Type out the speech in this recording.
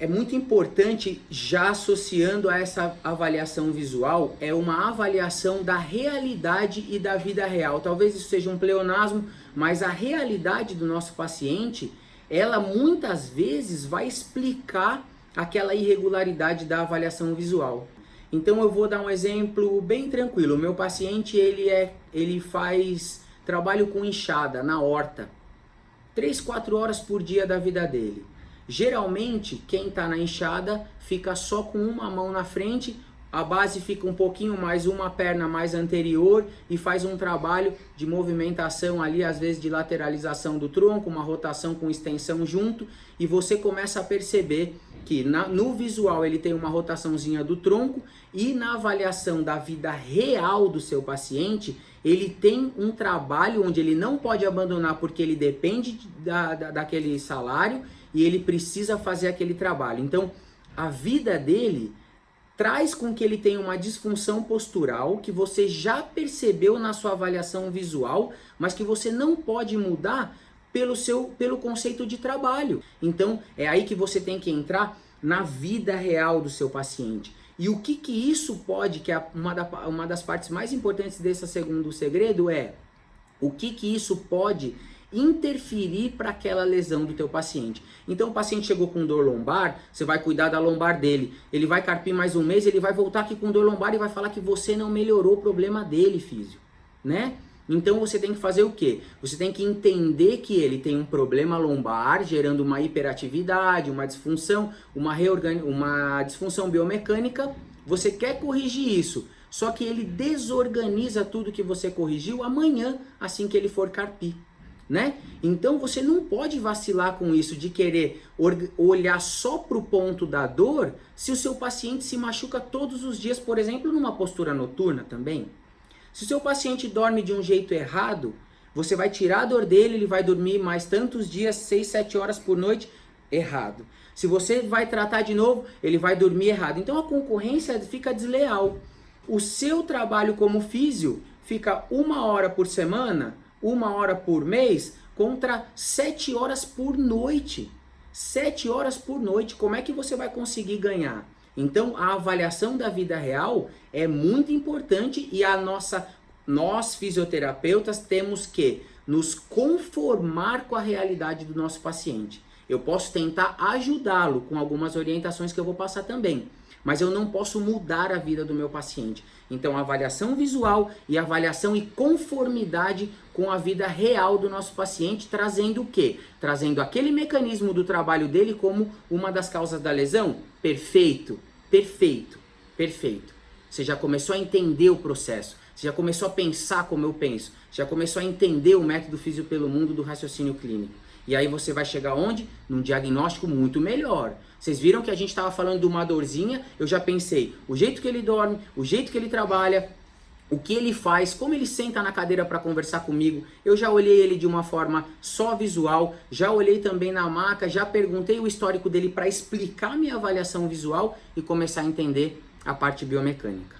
é muito importante, já associando a essa avaliação visual, é uma avaliação da realidade e da vida real. Talvez isso seja um pleonasmo, mas a realidade do nosso paciente, ela muitas vezes vai explicar aquela irregularidade da avaliação visual. Então eu vou dar um exemplo bem tranquilo. O meu paciente, ele faz trabalho com inchada na horta, 3, 4 horas por dia da vida dele. Geralmente, quem está na inchada fica só com uma mão na frente, a base fica um pouquinho mais, uma perna mais anterior e faz um trabalho de movimentação ali, às vezes de lateralização do tronco, uma rotação com extensão junto, e você começa a perceber que no visual ele tem uma rotaçãozinha do tronco e na avaliação da vida real do seu paciente, ele tem um trabalho onde ele não pode abandonar porque ele depende daquele salário e ele precisa fazer aquele trabalho. Então, a vida dele traz com que ele tenha uma disfunção postural que você já percebeu na sua avaliação visual, mas que você não pode mudar pelo conceito de trabalho. Então, é aí que você tem que entrar na vida real do seu paciente. E o que isso pode, que é uma das partes mais importantes desse segundo segredo, é o que isso pode interferir para aquela lesão do teu paciente. Então o paciente chegou com dor lombar, você vai cuidar da lombar dele, ele vai carpir mais um mês, ele vai voltar aqui com dor lombar e vai falar que você não melhorou o problema dele, físio, né? Então você tem que fazer o quê? Você tem que entender que ele tem um problema lombar, gerando uma hiperatividade, uma disfunção, uma disfunção biomecânica. Você quer corrigir isso, só que ele desorganiza tudo que você corrigiu amanhã, assim que ele for carpir, né? Então você não pode vacilar com isso de querer olhar só para o ponto da dor se o seu paciente se machuca todos os dias, por exemplo, numa postura noturna também. Se o seu paciente dorme de um jeito errado, você vai tirar a dor dele, ele vai dormir mais tantos dias, 6, 7 horas por noite, errado. Se você vai tratar de novo, ele vai dormir errado. Então a concorrência fica desleal. O seu trabalho como físio fica 1 hora por semana, 1 hora por mês, contra 7 horas por noite. 7 horas por noite, como é que você vai conseguir ganhar? Então a avaliação da vida real é muito importante e nós fisioterapeutas temos que nos conformar com a realidade do nosso paciente. Eu posso tentar ajudá-lo com algumas orientações que eu vou passar também, mas eu não posso mudar a vida do meu paciente. Então, avaliação visual e avaliação e conformidade com a vida real do nosso paciente, trazendo o quê? Trazendo aquele mecanismo do trabalho dele como uma das causas da lesão? Perfeito, perfeito, perfeito. Você já começou a entender o processo, você já começou a pensar como eu penso, já começou a entender o método Físio pelo Mundo do raciocínio clínico. E aí você vai chegar onde? Num diagnóstico muito melhor. Vocês viram que a gente estava falando de uma dorzinha, eu já pensei, o jeito que ele dorme, o jeito que ele trabalha, o que ele faz, como ele senta na cadeira para conversar comigo, eu já olhei ele de uma forma só visual, já olhei também na maca, já perguntei o histórico dele para explicar minha avaliação visual e começar a entender a parte biomecânica.